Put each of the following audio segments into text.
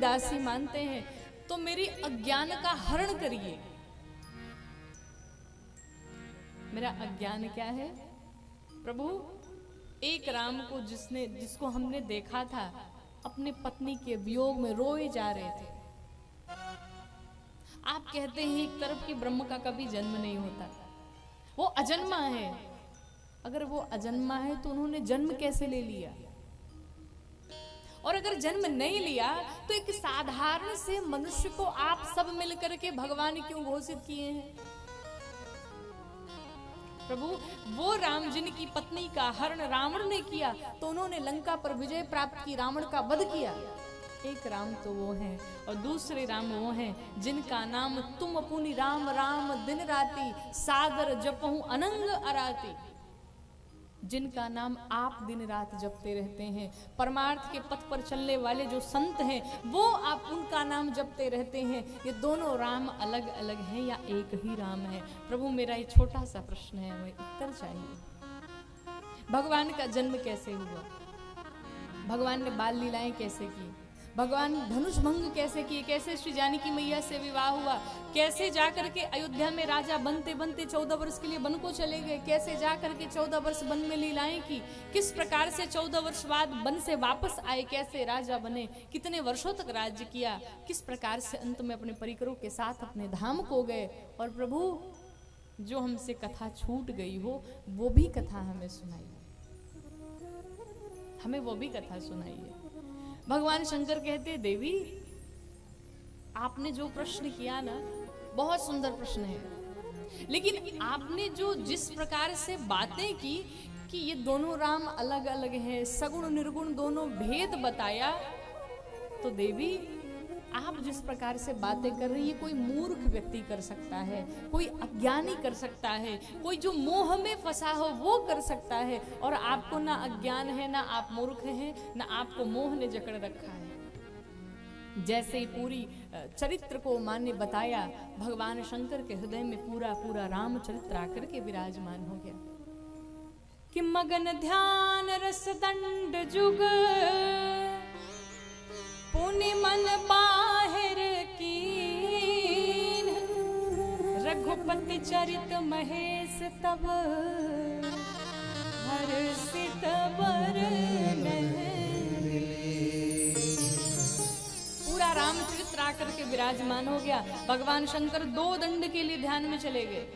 दासी मानते हैं, तो मेरी अज्ञान का हरण करिए। मेरा अज्ञान क्या है प्रभु? एक राम को जिसको हमने देखा था अपने पत्नी के वियोग में रोए जा रहे थे। आप कहते हैं एक तरफ कि ब्रह्म का कभी जन्म नहीं होता, वो अजन्मा है। अगर वो अजन्मा है तो उन्होंने जन्म कैसे ले लिया? और अगर जन्म नहीं लिया तो एक साधारण से मनुष्य को आप सब मिलकर के भगवान क्यों घोषित किए हैं? प्रभु, वो राम जिनकी पत्नी का हरण रावण ने किया तो उन्होंने लंका पर विजय प्राप्त की, रावण का वध किया। एक राम तो वो हैं, और दूसरे राम वो हैं जिनका नाम तुम पुनि राम राम दिन राती, सादर जपहु अनंग अराती। जिनका नाम आप दिन रात जपते रहते हैं, परमार्थ के पथ पर चलने वाले जो संत हैं वो आप उनका नाम जपते रहते हैं। ये दोनों राम अलग अलग हैं या एक ही राम है? प्रभु, मेरा ये छोटा सा प्रश्न है, हमें उत्तर चाहिए। भगवान का जन्म कैसे हुआ? भगवान ने बाल लीलाएं कैसे की? भगवान धनुष भंग कैसे किए? कैसे श्री जानकी मैया से विवाह हुआ? कैसे जाकर के अयोध्या में राजा बनते बनते 14 वर्ष के लिए वन को चले गए? कैसे जाकर के 14 वर्ष वन में लीलाएं की? किस प्रकार से 14 वर्ष बाद वन से वापस आए? कैसे राजा बने? कितने वर्षों तक राज्य किया? किस प्रकार से अंत में अपने परिकरों के साथ अपने धाम को गए? और प्रभु, जो हमसे कथा छूट गई हो वो भी कथा हमें सुनाइए, हमें वो भी कथा सुनाइए। भगवान शंकर कहते, देवी आपने जो प्रश्न किया ना, बहुत सुंदर प्रश्न है, लेकिन आपने जो जिस प्रकार से बातें की कि ये दोनों राम अलग अलग हैं, सगुण निर्गुण दोनों भेद बताया, तो देवी आप जिस प्रकार से बातें कर रही है कोई मूर्ख व्यक्ति कर सकता है, कोई अज्ञानी कर सकता है, कोई जो मोह में फंसा हो वो कर सकता है। और आपको ना अज्ञान है, ना आप मूर्ख हैं, ना आपको मोह ने जकड़ रखा है। जैसे ही पूरी चरित्र को मां ने बताया, भगवान शंकर के हृदय में पूरा पूरा राम चरित्र आकर के विराजमान हो गया कि मगन ध्यान रस दंड जुग पुनि मन बाहिर कीन, रघुपति चरित महेश तब हर्षित बरनहि। पूरा रामचरित्र आकर के विराजमान हो गया। भगवान शंकर 2 दंड के लिए ध्यान में चले गए।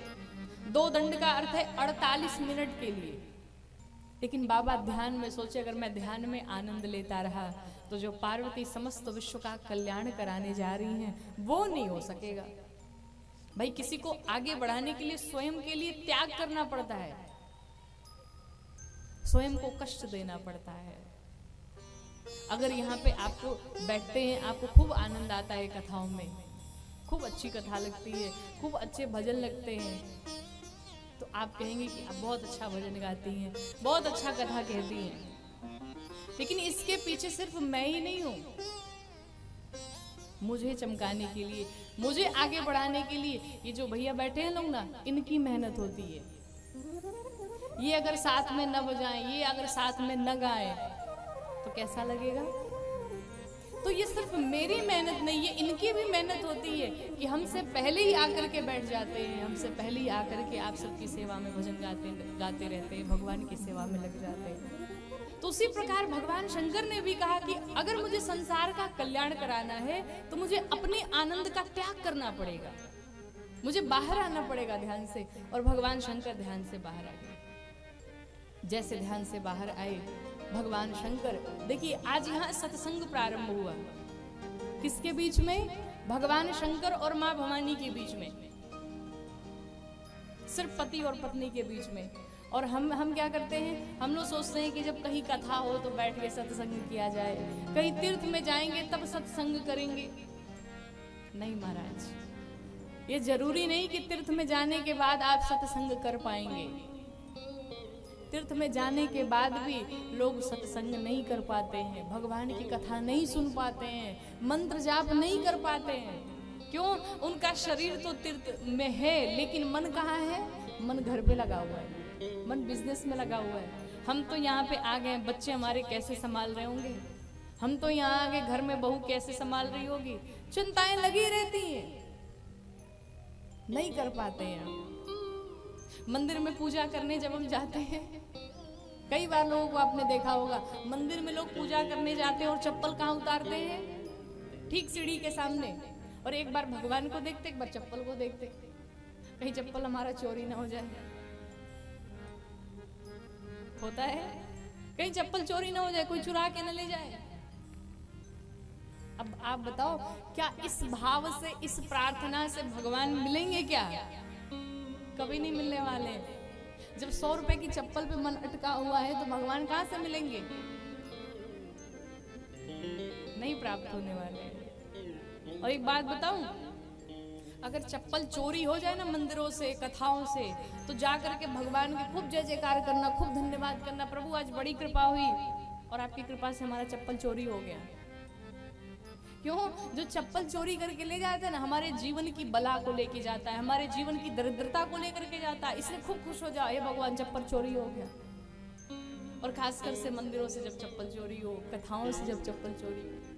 2 दंड का अर्थ है 48 मिनट के लिए। लेकिन बाबा ध्यान में सोचे, अगर मैं ध्यान में आनंद लेता रहा तो जो पार्वती समस्त विश्व का कल्याण कराने जा रही हैं वो नहीं हो सकेगा। भाई, किसी को आगे बढ़ाने के लिए स्वयं के लिए त्याग करना पड़ता है, स्वयं को कष्ट देना पड़ता है। अगर यहाँ पे आपको बैठते हैं, आपको खूब आनंद आता है कथाओं में, खूब अच्छी कथा लगती है, खूब अच्छे भजन लगते हैं, तो आप कहेंगे कि आप बहुत अच्छा भजन गाती हैं, बहुत अच्छा कथा कहती हैं। लेकिन इसके पीछे सिर्फ मैं ही नहीं हूं। मुझे चमकाने के लिए, मुझे आगे बढ़ाने के लिए ये जो भैया बैठे हैं लोग ना, इनकी मेहनत होती है। ये अगर साथ में न बजाएं, ये अगर साथ में न गाएं तो कैसा लगेगा? तो ये सिर्फ मेरी मेहनत नहीं है, इनकी भी मेहनत होती है कि हमसे पहले ही आकर के बैठ जाते हैं, हमसे पहले ही आकर के आप सबकी सेवा में भजन गाते रहते हैं, भगवान की सेवा में लग जाते हैं। तो उसी प्रकार भगवान शंकर ने भी कहा कि अगर मुझे संसार का कल्याण कराना है तो मुझे अपने आनंद का त्याग करना पड़ेगा, मुझे बाहर आना पड़ेगा ध्यान से। और भगवान शंकर ध्यान से बाहर आ गए। जैसे ध्यान से बाहर आए भगवान शंकर, देखिए आज यहाँ सत्संग प्रारंभ हुआ। किसके बीच में? भगवान शंकर और माँ भवानी के बीच में, सिर्फ पति और पत्नी के बीच में। और हम क्या करते हैं? हम लोग सोचते हैं कि जब कहीं कथा हो तो बैठ के सत्संग किया जाए, कहीं तीर्थ में जाएंगे तब सत्संग करेंगे। नहीं महाराज, ये जरूरी नहीं कि तीर्थ में जाने के बाद आप सत्संग कर पाएंगे। तीर्थ में जाने के बाद भी लोग सत्संग नहीं कर पाते हैं, भगवान की कथा नहीं सुन पाते हैं, मंत्र जाप नहीं कर पाते हैं। क्यों? उनका शरीर तो तीर्थ में है लेकिन मन कहाँ है? मन घर पे लगा हुआ है, मन बिजनेस में लगा हुआ है। हम तो यहाँ पे आ गए, बच्चे हमारे कैसे संभाल रहे होंगे, हम तो यहाँ आके घर में बहू कैसे संभाल रही होगी, चिंताएं लगी रहती हैं, नहीं कर पाते हैं। मंदिर में पूजा करने जब हम जाते हैं, कई बार लोगों को आपने देखा होगा, मंदिर में लोग पूजा करने जाते हैं और चप्पल कहाँ उतारते हैं? ठीक सीढ़ी के सामने। और एक बार भगवान को देखते, एक बार चप्पल को देखते, कहीं चप्पल हमारा चोरी ना हो जाए। होता है, कहीं चप्पल चोरी ना हो जाए, कोई चुरा के न ले जाए। अब आप बताओ, क्या इस भाव से, इस प्रार्थना से भगवान मिलेंगे क्या? कभी नहीं मिलने वाले। जब 100 रुपए की चप्पल पे मन अटका हुआ है तो भगवान कहां से मिलेंगे? नहीं प्राप्त होने वाले। और एक बात बताऊं, अगर चप्पल चोरी हो जाए ना मंदिरों से, कथाओं से, तो जाकर के भगवान के खूब जय जयकार करना, खूब धन्यवाद करना, प्रभु आज बड़ी कृपा हुई और आपकी कृपा से हमारा चप्पल चोरी हो गया। क्यों? जो चप्पल चोरी करके ले जाता है ना, हमारे जीवन की बला को लेके जाता है, हमारे जीवन की दरिद्रता को लेकर के जाता है। इसलिए खूब खुश हो जाओ, हे भगवान चप्पल चोरी हो गया। और खासकर से मंदिरों से जब चप्पल चोरी हो, कथाओं से जब चप्पल चोरी हो,